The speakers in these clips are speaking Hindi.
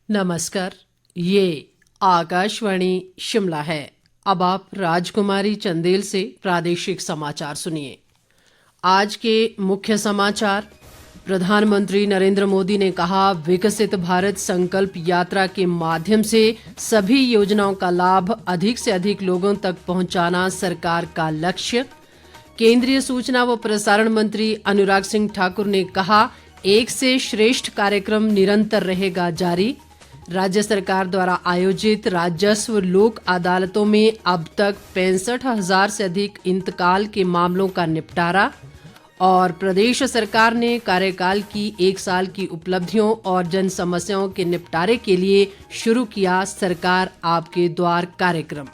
नमस्कार, ये आकाशवाणी शिमला है। अब आप राजकुमारी चंदेल से प्रादेशिक समाचार सुनिए। आज के मुख्य समाचार। प्रधानमंत्री नरेंद्र मोदी ने कहा, विकसित भारत संकल्प यात्रा के माध्यम से सभी योजनाओं का लाभ अधिक से अधिक लोगों तक पहुंचाना सरकार का लक्ष्य। केंद्रीय सूचना व प्रसारण मंत्री अनुराग सिंह ठाकुर ने कहा, एक से श्रेष्ठ कार्यक्रम निरंतर रहेगा जारी। राज्य सरकार द्वारा आयोजित राजस्व लोक अदालतों में अब तक 65,000 से अधिक इंतकाल के मामलों का निपटारा। और प्रदेश सरकार ने कार्यकाल की 1 साल की उपलब्धियों और जन समस्याओं के निपटारे के लिए शुरू किया सरकार आपके द्वार कार्यक्रम।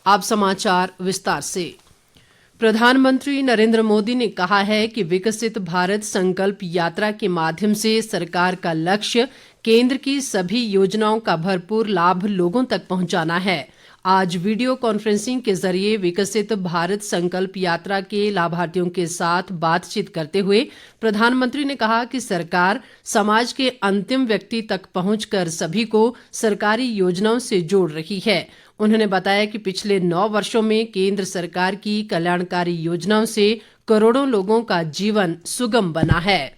अब समाचार विस्तार से। प्रधानमंत्री नरेंद्र मोदी ने कहा है कि विकसित भारत संकल्प यात्रा के माध्यम से सरकार का लक्ष्य केंद्र की सभी योजनाओं का भरपूर लाभ लोगों तक पहुंचाना है। आज वीडियो कॉन्फ्रेंसिंग के जरिए विकसित भारत संकल्प यात्रा के लाभार्थियों के साथ बातचीत करते हुए प्रधानमंत्री ने कहा कि सरकार समाज के अंतिम व्यक्ति तक पहुंचकर सभी को सरकारी योजनाओं से जोड़ रही है। उन्होंने बताया कि पिछले 9 वर्षों में केंद्र सरकार की कल्याणकारी योजनाओं से करोड़ों लोगों का जीवन सुगम बना है।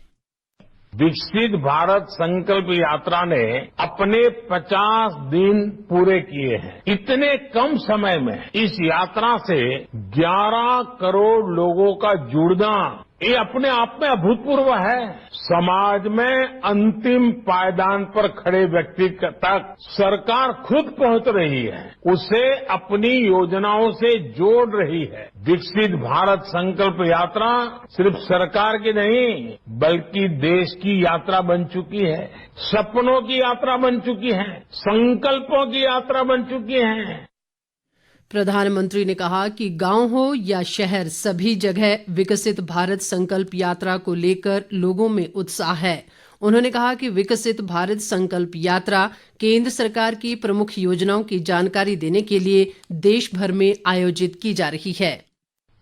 विकसित भारत संकल्प यात्रा ने अपने 50 दिन पूरे किए हैं। इतने कम समय में इस यात्रा से 11 करोड़ लोगों का जुड़ना, ये अपने आप में अभूतपूर्व है। समाज में अंतिम पायदान पर खड़े व्यक्ति तक सरकार खुद पहुंच रही है, उसे अपनी योजनाओं से जोड़ रही है। विकसित भारत संकल्प यात्रा सिर्फ सरकार की नहीं, बल्कि देश की यात्रा बन चुकी है, सपनों की यात्रा बन चुकी है, संकल्पों की यात्रा बन चुकी है। प्रधानमंत्री ने कहा कि गांव हो या शहर, सभी जगह विकसित भारत संकल्प यात्रा को लेकर लोगों में उत्साह है। उन्होंने कहा कि विकसित भारत संकल्प यात्रा केंद्र सरकार की प्रमुख योजनाओं की जानकारी देने के लिए देश भर में आयोजित की जा रही है।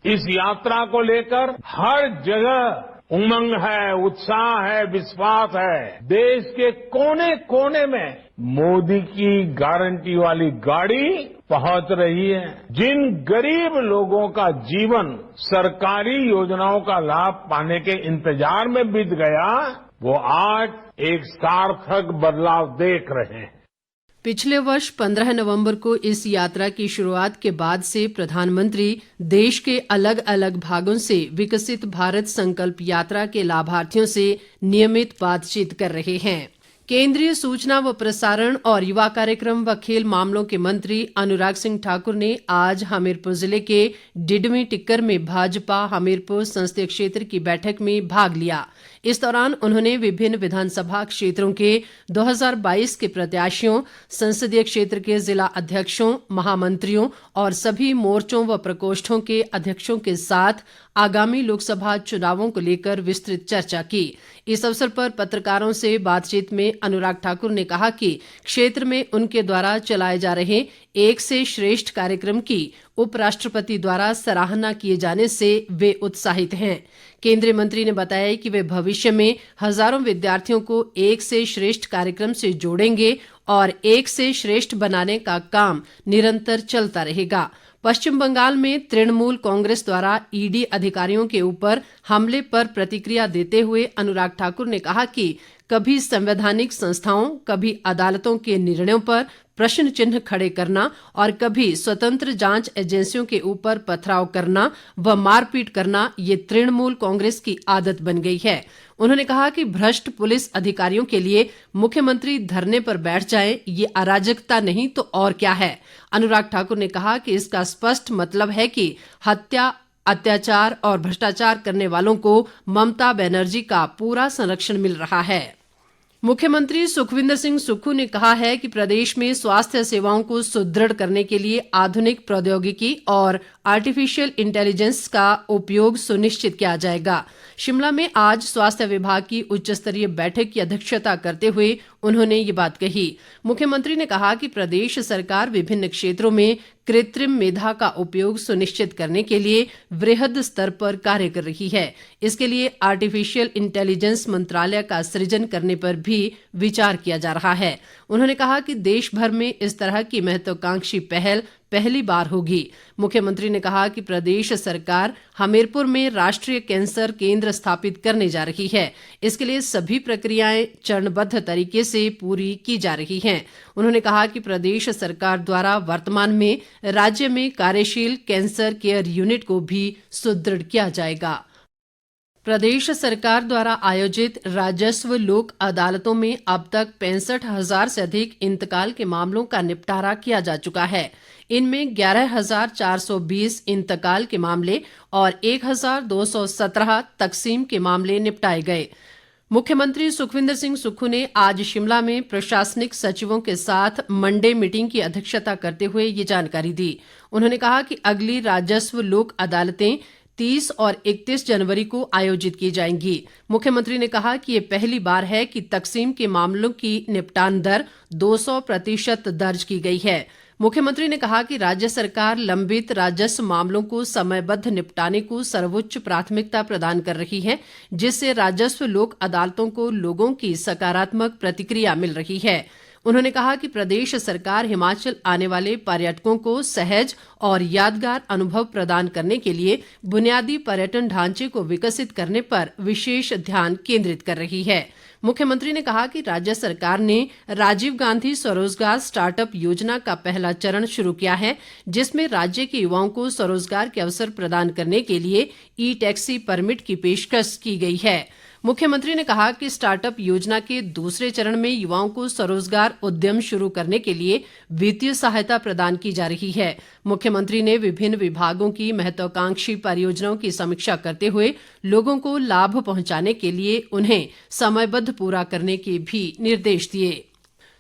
इस यात्रा को लेकर हर जगह उमंग है, उत्साह है, विश्वास है। देश के कोने कोने में मोदी की गारंटी वाली गाड़ी पहुंच रही है। जिन गरीब लोगों का जीवन सरकारी योजनाओं का लाभ पाने के इंतजार में बीत गया, वो आज एक सार्थक बदलाव देख रहे हैं। पिछले वर्ष 15 नवंबर को इस यात्रा की शुरुआत के बाद से प्रधानमंत्री देश के अलग अलग भागों से विकसित भारत संकल्प यात्रा के लाभार्थियों से नियमित बातचीत कर रहे हैं। केंद्रीय सूचना व प्रसारण और युवा कार्यक्रम व खेल मामलों के मंत्री अनुराग सिंह ठाकुर ने आज हमीरपुर जिले के डिडमी टिक्कर में भाजपा हमीरपुर संसदीय क्षेत्र की बैठक में भाग लिया। इस दौरान उन्होंने विभिन्न विधानसभा क्षेत्रों के 2022 के प्रत्याशियों, संसदीय क्षेत्र के जिला अध्यक्षों, महामंत्रियों और सभी मोर्चों व प्रकोष्ठों के अध्यक्षों के साथ आगामी लोकसभा चुनावों को लेकर विस्तृत चर्चा की। इस अवसर पर पत्रकारों से बातचीत में अनुराग ठाकुर ने कहा कि क्षेत्र में उनके द्वारा चलाए जा रहे एक से श्रेष्ठ कार्यक्रम की उपराष्ट्रपति द्वारा सराहना किए जाने से वे उत्साहित हैं। केंद्रीय मंत्री ने बताया कि वे भविष्य में हजारों विद्यार्थियों को एक से श्रेष्ठ कार्यक्रम से जोड़ेंगे और एक से श्रेष्ठ बनाने का काम निरंतर चलता रहेगा। पश्चिम बंगाल में तृणमूल कांग्रेस द्वारा ईडी अधिकारियों के ऊपर हमले पर प्रतिक्रिया देते हुए अनुराग ठाकुर ने कहा कि कभी संवैधानिक संस्थाओं, कभी अदालतों के निर्णयों पर प्रश्न चिन्ह खड़े करना और कभी स्वतंत्र जांच एजेंसियों के ऊपर पथराव करना व मारपीट करना, ये तृणमूल कांग्रेस की आदत बन गई है। उन्होंने कहा कि भ्रष्ट पुलिस अधिकारियों के लिए मुख्यमंत्री धरने पर बैठ जाएं, ये अराजकता नहीं तो और क्या है। अनुराग ठाकुर ने कहा कि इसका स्पष्ट मतलब है कि हत्या, अत्याचार और भ्रष्टाचार करने वालों को ममता बनर्जी का पूरा संरक्षण मिल रहा है। मुख्यमंत्री सुखविंदर सिंह सुक्खू ने कहा है कि प्रदेश में स्वास्थ्य सेवाओं को सुदृढ़ करने के लिए आधुनिक प्रौद्योगिकी और आर्टिफिशियल इंटेलिजेंस का उपयोग सुनिश्चित किया जाएगा। शिमला में आज स्वास्थ्य विभाग की उच्च स्तरीय बैठक की अध्यक्षता करते हुए उन्होंने ये बात कही। मुख्यमंत्री ने कहा कि प्रदेश सरकार विभिन्न क्षेत्रों में कृत्रिम मेधा का उपयोग सुनिश्चित करने के लिए वृहद स्तर पर कार्य कर रही है। इसके लिए आर्टिफिशियल इंटेलिजेंस मंत्रालय का सृजन करने पर भी विचार किया जा रहा है। उन्होंने कहा कि देश भर में इस तरह की महत्वाकांक्षी पहल पहली बार होगी। मुख्यमंत्री ने कहा कि प्रदेश सरकार हमीरपुर में राष्ट्रीय कैंसर केंद्र स्थापित करने जा रही है। इसके लिए सभी प्रक्रियाएं चरणबद्ध तरीके से पूरी की जा रही हैं। उन्होंने कहा कि प्रदेश सरकार द्वारा वर्तमान में राज्य में कार्यशील कैंसर केयर यूनिट को भी सुदृढ़ किया जाएगा। प्रदेश सरकार द्वारा आयोजित राजस्व लोक अदालतों में अब तक 65,000 से अधिक इंतकाल के मामलों का निपटारा किया जा चुका है। इनमें 11,420 इंतकाल के मामले और 1,217 तकसीम के मामले निपटाए गए। मुख्यमंत्री सुखविंदर सिंह सुक्खू ने आज शिमला में प्रशासनिक सचिवों के साथ मंडे मीटिंग की अध्यक्षता करते हुए ये जानकारी दी। उन्होंने कहा कि अगली राजस्व लोक अदालतें 30 और 31 जनवरी को आयोजित की जाएंगी। मुख्यमंत्री ने कहा कि ये पहली बार है कि तकसीम के मामलों की निपटान दर 200% दर्ज की गई है। मुख्यमंत्री ने कहा कि राज्य सरकार लंबित राजस्व मामलों को समयबद्ध निपटाने को सर्वोच्च प्राथमिकता प्रदान कर रही है, जिससे राजस्व लोक अदालतों को लोगों की सकारात्मक प्रतिक्रिया मिल रही है। उन्होंने कहा कि प्रदेश सरकार हिमाचल आने वाले पर्यटकों को सहज और यादगार अनुभव प्रदान करने के लिए बुनियादी पर्यटन ढांचे को विकसित करने पर विशेष ध्यान केंद्रित कर रही है। मुख्यमंत्री ने कहा कि राज्य सरकार ने राजीव गांधी स्वरोजगार स्टार्टअप योजना का पहला चरण शुरू किया है, जिसमें राज्य के युवाओं को स्वरोजगार के अवसर प्रदान करने के लिए ई टैक्सी परमिट की पेशकश की गई है। मुख्यमंत्री ने कहा कि स्टार्टअप योजना के दूसरे चरण में युवाओं को स्वरोजगार उद्यम शुरू करने के लिए वित्तीय सहायता प्रदान की जा रही है। मुख्यमंत्री ने विभिन्न विभागों की महत्वाकांक्षी परियोजनाओं की समीक्षा करते हुए लोगों को लाभ पहुंचाने के लिए उन्हें समयबद्ध पूरा करने के भी निर्देश दिए।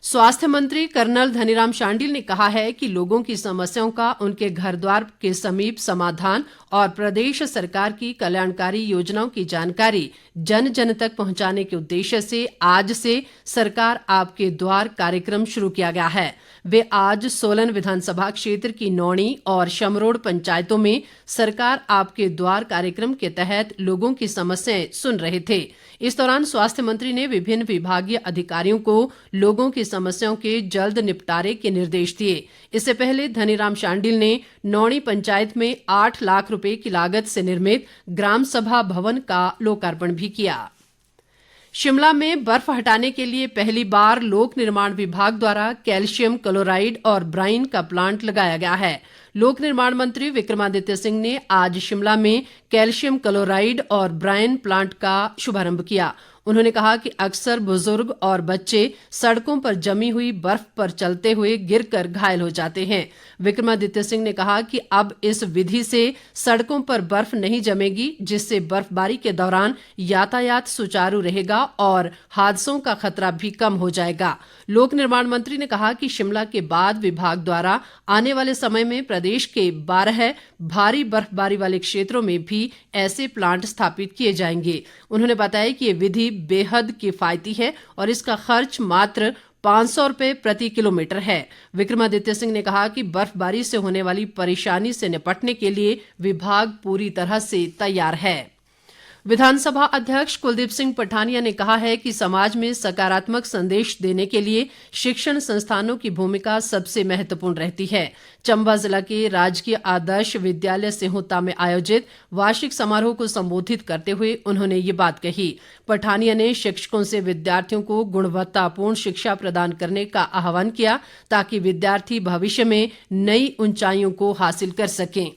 स्वास्थ्य मंत्री कर्नल धनीराम शांडिल ने कहा है कि लोगों की समस्याओं का उनके घर द्वार के समीप समाधान और प्रदेश सरकार की कल्याणकारी योजनाओं की जानकारी जन जन तक पहुंचाने के उद्देश्य से आज से सरकार आपके द्वार कार्यक्रम शुरू किया गया है। वे आज सोलन विधानसभा क्षेत्र की नौणी और शमरोड पंचायतों में सरकार आपके द्वार कार्यक्रम के तहत लोगों की समस्याएं सुन रहे थे। इस दौरान स्वास्थ्य मंत्री ने विभिन्न विभागीय अधिकारियों को लोगों की समस्याओं के जल्द निपटारे के निर्देश दिए। इससे पहले धनीराम शांडिल ने नौणी पंचायत में 8 लाख रुपए की लागत से निर्मित ग्राम सभा भवन का लोकार्पण भी किया। शिमला में बर्फ हटाने के लिए पहली बार लोक निर्माण विभाग द्वारा कैल्शियम क्लोराइड और ब्राइन का प्लांट लगाया गया है। लोक निर्माण मंत्री विक्रमादित्य सिंह ने आज शिमला में कैल्शियम क्लोराइड और ब्राइन प्लांट का शुभारंभ किया। उन्होंने कहा कि अक्सर बुजुर्ग और बच्चे सड़कों पर जमी हुई बर्फ पर चलते हुए गिरकर घायल हो जाते हैं। विक्रमादित्य सिंह ने कहा कि अब इस विधि से सड़कों पर बर्फ नहीं जमेगी, जिससे बर्फबारी के दौरान यातायात सुचारू रहेगा और हादसों का खतरा भी कम हो जाएगा। लोक निर्माण मंत्री ने कहा कि शिमला के बाद विभाग द्वारा आने वाले समय में प्रदेश के 12 भारी बर्फबारी वाले क्षेत्रों में भी ऐसे प्लांट स्थापित किए जाएंगे। उन्होंने बताया कि ये विधि बेहद किफायती है और इसका खर्च मात्र 500 रुपए प्रति किलोमीटर है। विक्रमादित्य सिंह ने कहा कि बर्फबारी से होने वाली परेशानी से निपटने के लिए विभाग पूरी तरह से तैयार है। विधानसभा अध्यक्ष कुलदीप सिंह पठानिया ने कहा है कि समाज में सकारात्मक संदेश देने के लिए शिक्षण संस्थानों की भूमिका सबसे महत्वपूर्ण रहती है। चंबा जिला के राजकीय आदर्श विद्यालय सिहोता में आयोजित वार्षिक समारोह को संबोधित करते हुए उन्होंने ये बात कही। पठानिया ने शिक्षकों से विद्यार्थियों को गुणवत्तापूर्ण शिक्षा प्रदान करने का आह्वान किया, ताकि विद्यार्थी भविष्य में नई ऊंचाइयों को हासिल कर सकें।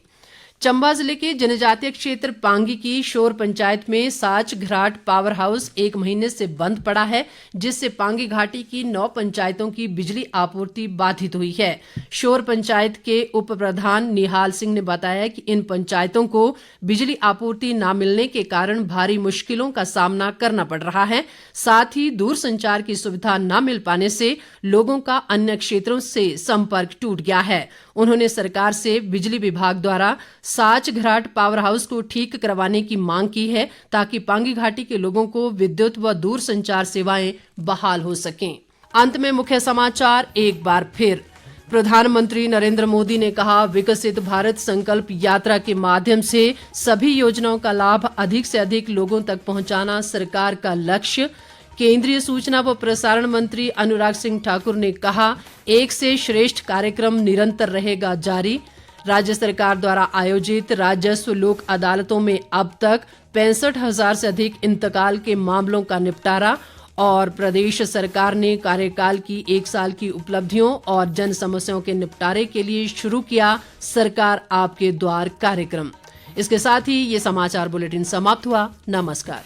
चंबा जिले के जनजातीय क्षेत्र पांगी की शोर पंचायत में साच घराट पावर हाउस 1 महीने से बंद पड़ा है, जिससे पांगी घाटी की 9 पंचायतों की बिजली आपूर्ति बाधित हुई है। शोर पंचायत के उप प्रधान निहाल सिंह ने बताया कि इन पंचायतों को बिजली आपूर्ति न मिलने के कारण भारी मुश्किलों का सामना करना पड़ रहा है। साथ ही दूर संचार की सुविधा न मिल पाने से लोगों का अन्य क्षेत्रों से संपर्क टूट गया है। उन्होंने सरकार से बिजली विभाग द्वारा साच घराट पावर हाउस को ठीक करवाने की मांग की है, ताकि पांगी घाटी के लोगों को विद्युत व दूर संचार सेवाएं बहाल हो सकें। अंत में मुख्य समाचार एक बार फिर। प्रधानमंत्री नरेंद्र मोदी ने कहा, विकसित भारत संकल्प यात्रा के माध्यम से सभी योजनाओं का लाभ अधिक से अधिक लोगों तक पहुंचाना सरकार का लक्ष्य। केंद्रीय सूचना व प्रसारण मंत्री अनुराग सिंह ठाकुर ने कहा, एक से श्रेष्ठ कार्यक्रम निरंतर रहेगा जारी। राज्य सरकार द्वारा आयोजित राजस्व लोक अदालतों में अब तक 65,000 से अधिक इंतकाल के मामलों का निपटारा। और प्रदेश सरकार ने कार्यकाल की 1 साल की उपलब्धियों और जन समस्याओं के निपटारे के लिए शुरू किया सरकार आपके द्वार कार्यक्रम। इसके साथ ही ये समाचार बुलेटिन समाप्त हुआ। नमस्कार।